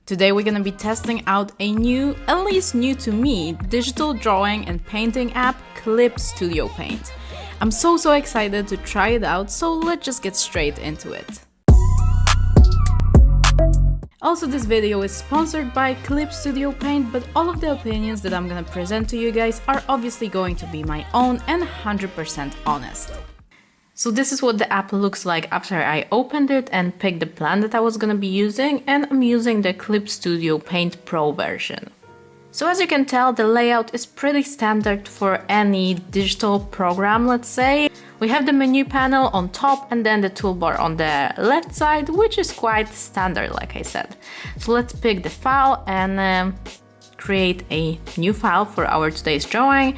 Today we're gonna be testing out a new, at least new to me, digital drawing and painting app, Clip Studio Paint. I'm so excited to try it out, so let's just get straight into it. Also, this video is sponsored by Clip Studio Paint, but all of the opinions that I'm gonna present to you guys are obviously going to be my own and 100% honest. So this is what the app looks like after I opened it and picked the plan that I was gonna be using, and I'm using the Clip Studio Paint Pro version. So as you can tell, the layout is pretty standard for any digital program, let's say. We have the menu panel on top and then the toolbar on the left side, which is quite standard, like I said. So let's pick the file and create a new file for our today's drawing.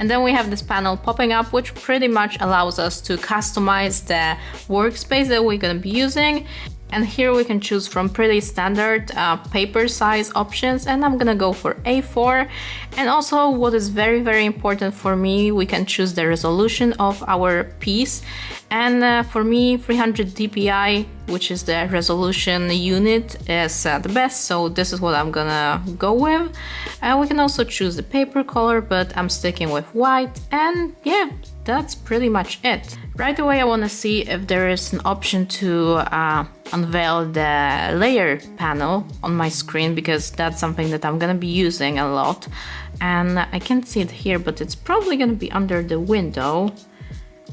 And then we have this panel popping up, which pretty much allows us to customize the workspace that we're gonna be using. And here we can choose from pretty standard paper size options, and I'm gonna go for A4. And also, what is very important for me, we can choose the resolution of our piece. And for me, 300 dpi, which is the resolution unit, is the best, so this is what I'm gonna go with. We can also choose the paper color, but I'm sticking with white, and yeah, that's pretty much it. Right away I want to see if there is an option to unveil the layer panel on my screen, because that's something that I'm gonna be using a lot. And I can't see it here, but it's probably gonna be under the window.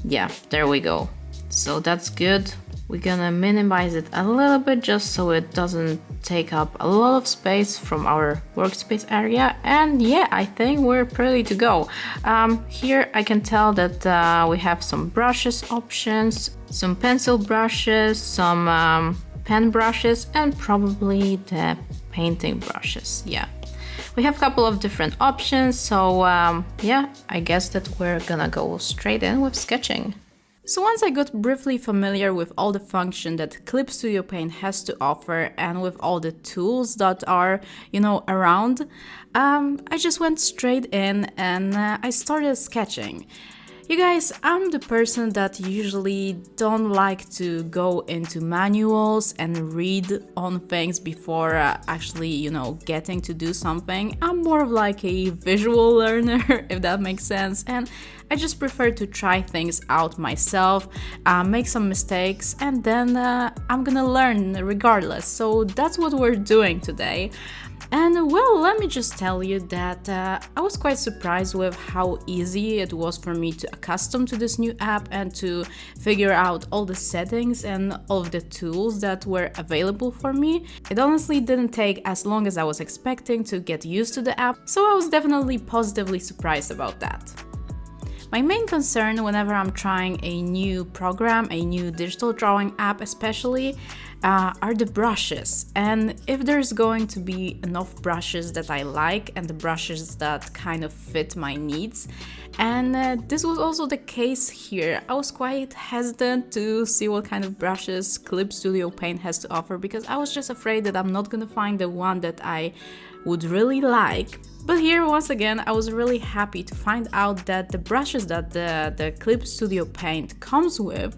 Yeah, there we go. So that's good. We're gonna minimize it a little bit just so it doesn't take up a lot of space from our workspace area. And yeah, I think we're ready to go. Here I can tell that we have some brushes options, some pencil brushes, some pen brushes, and probably the painting brushes. Yeah, we have a couple of different options. So yeah, I guess that we're gonna go straight in with sketching. So once I got briefly familiar with all the function that Clip Studio Paint has to offer and with all the tools that are, around, I just went straight in and I started sketching. You guys, I'm the person that usually don't like to go into manuals and read on things before actually, getting to do something. I'm more of like a visual learner, if that makes sense, and I just prefer to try things out myself, make some mistakes, and then I'm gonna learn regardless. So that's what we're doing today. And well, let me just tell you that I was quite surprised with how easy it was for me to accustom to this new app and to figure out all the settings and all of the tools that were available for me. It honestly didn't take as long as I was expecting to get used to the app, so I was definitely positively surprised about that. My main concern whenever I'm trying a new program, a new digital drawing app especially, are the brushes, and if there's going to be enough brushes that I like and the brushes that kind of fit my needs. And this was also the case here. I was quite hesitant to see what kind of brushes Clip Studio Paint has to offer, because I was just afraid that I'm not gonna find the one that I would really like. But here, once again, I was really happy to find out that the brushes that the Clip Studio Paint comes with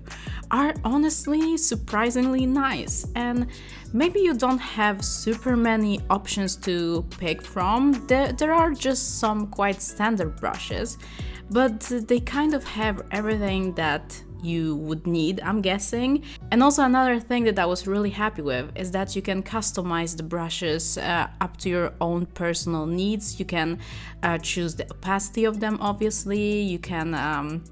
are honestly surprisingly nice. And maybe you don't have super many options to pick from. There are just some quite standard brushes, but they kind of have everything that you would need, I'm guessing. And also another thing that I was really happy with is that you can customize the brushes up to your own personal needs. You can choose the opacity of them, obviously. You can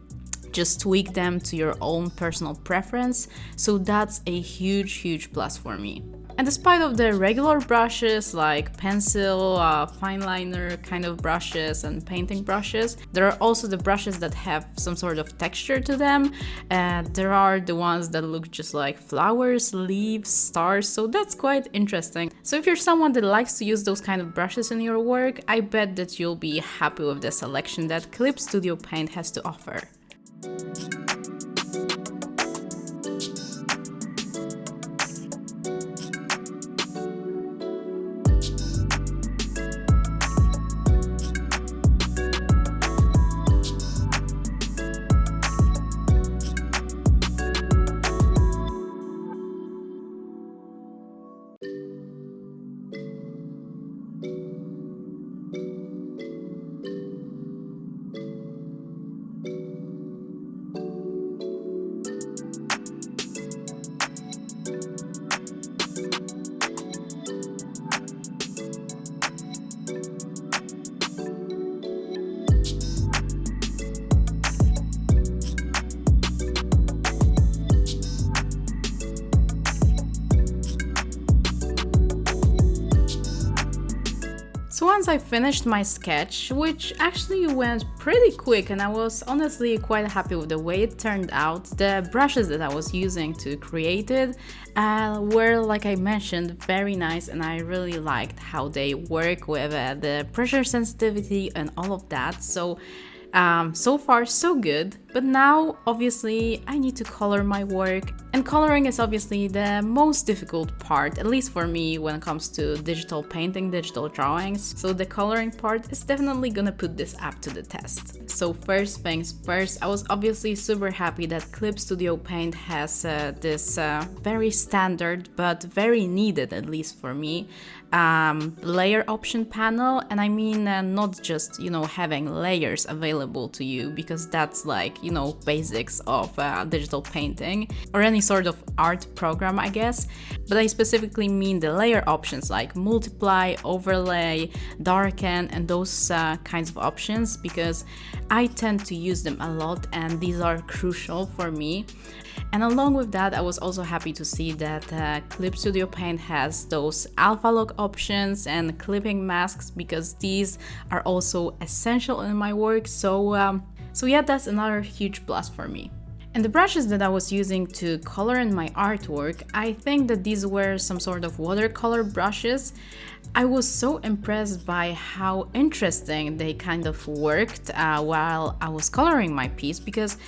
just tweak them to your own personal preference. So that's a huge plus for me. And despite of the regular brushes like pencil, fine liner kind of brushes and painting brushes, there are also the brushes that have some sort of texture to them. There are the ones that look just like flowers, leaves, stars, so that's quite interesting. So if you're someone that likes to use those kind of brushes in your work, I bet that you'll be happy with the selection that Clip Studio Paint has to offer. So once I finished my sketch, which actually went pretty quick and I was honestly quite happy with the way it turned out, the brushes that I was using to create it were, like I mentioned, very nice, and I really liked how they work with the pressure sensitivity and all of that. So far so good, but now obviously I need to color my work, and coloring is obviously the most difficult part, at least for me, when it comes to digital painting, digital drawings. So the coloring part is definitely gonna put this app to the test. So first things first, I was obviously super happy that Clip Studio Paint has this very standard but very needed, at least for me, layer option panel. And I mean not just, having layers available to you, because that's like, basics of digital painting or any sort of art program, I guess. But I specifically mean the layer options like multiply, overlay, darken, and those kinds of options, because I tend to use them a lot and these are crucial for me. And along with that, I was also happy to see that Clip Studio Paint has those alpha lock options and clipping masks, because these are also essential in my work. So yeah, that's another huge plus for me. And the brushes that I was using to color in my artwork, I think that these were some sort of watercolor brushes. I was so impressed by how interesting they kind of worked while I was coloring my piece, because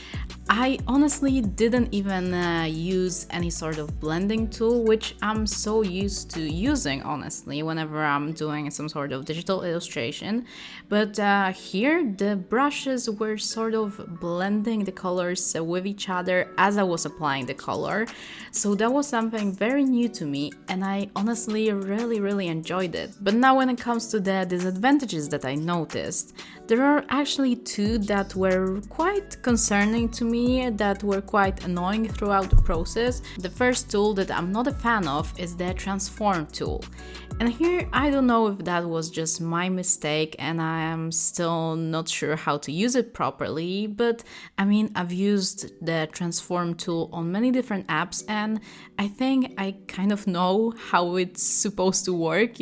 I honestly didn't even use any sort of blending tool, which I'm so used to using, honestly, whenever I'm doing some sort of digital illustration. But here, the brushes were sort of blending the colors with each other as I was applying the color. So that was something very new to me, and I honestly really enjoyed it. But now when it comes to the disadvantages that I noticed, there are actually two that were quite concerning to me, that were quite annoying throughout the process. The first tool that I'm not a fan of is the transform tool. And here, I don't know if that was just my mistake and I am still not sure how to use it properly, but I mean, I've used the transform tool on many different apps and I think I kind of know how it's supposed to work,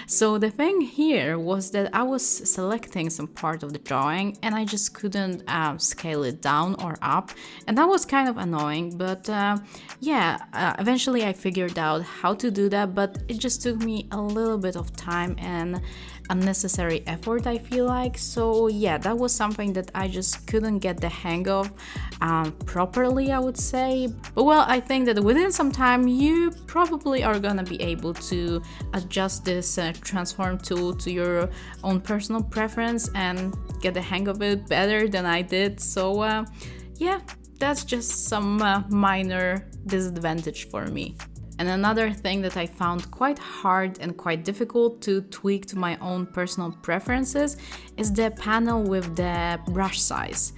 So the thing here was that I was selecting some part of the drawing and I just couldn't scale it down or up, and that was kind of annoying. But eventually I figured out how to do that, but it just took me a little bit of time and unnecessary effort, I feel like. So yeah, that was something that I just couldn't get the hang of properly, I would say. But well, I think that within some time you probably are gonna be able to adjust this transform tool to your own personal preference and get the hang of it better than I did. So yeah, that's just some minor disadvantage for me. And another thing that I found quite hard and quite difficult to tweak to my own personal preferences is the panel with the brush size.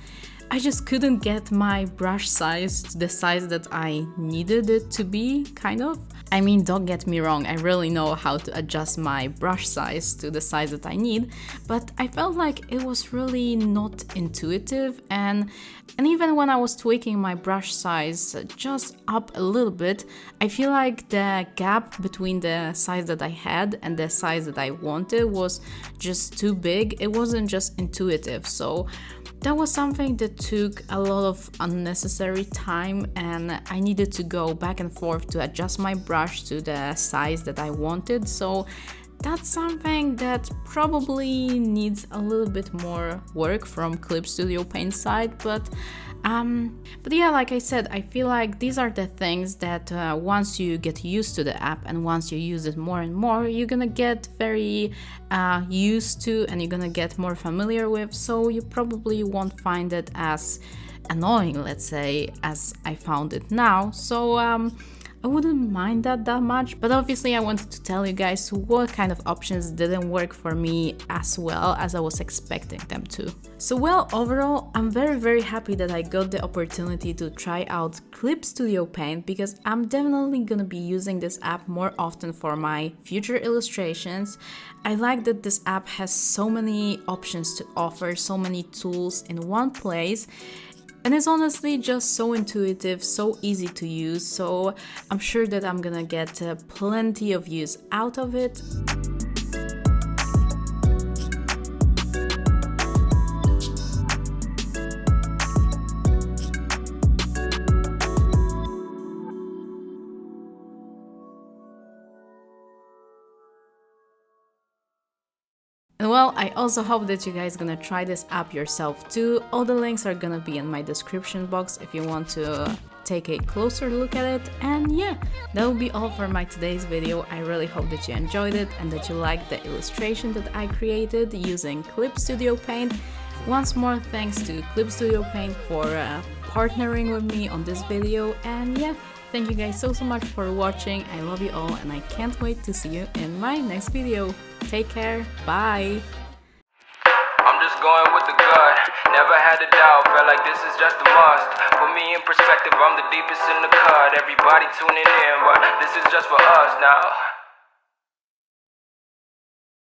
I just couldn't get my brush size to the size that I needed it to be, kind of. I mean, don't get me wrong, I really know how to adjust my brush size to the size that I need, but I felt like it was really not intuitive, and even when I was tweaking my brush size just up a little bit, I feel like the gap between the size that I had and the size that I wanted was just too big. It wasn't just intuitive, so that was something that took a lot of unnecessary time, and I needed to go back and forth to adjust my brush to the size that I wanted. So that's something that probably needs a little bit more work from Clip Studio Paint side, but yeah, like I said, I feel like these are the things that once you get used to the app and once you use it more and more, you're gonna get very used to and you're gonna get more familiar with, so you probably won't find it as annoying, let's say, as I found it now. So I wouldn't mind that much, but obviously I wanted to tell you guys what kind of options didn't work for me as well as I was expecting them to. So well, overall, I'm very happy that I got the opportunity to try out Clip Studio Paint, because I'm definitely gonna be using this app more often for my future illustrations. I like that this app has so many options to offer, so many tools in one place. And it's honestly just so intuitive, so easy to use, so I'm sure that I'm gonna get plenty of use out of it. Well, I also hope that you guys gonna try this app yourself too. All the links are gonna be in my description box if you want to take a closer look at it. And yeah, that will be all for my today's video. I really hope that you enjoyed it and that you liked the illustration that I created using Clip Studio Paint. Once more, thanks to Clip Studio Paint for partnering with me on this video. And yeah, thank you guys so much for watching. I love you all and I can't wait to see you in my next video. Take care, bye! I'm just going with the gut, never had a doubt, felt like this is just a must. Put me in perspective, I'm the deepest in the cut. Everybody tuning in, but this is just for us now.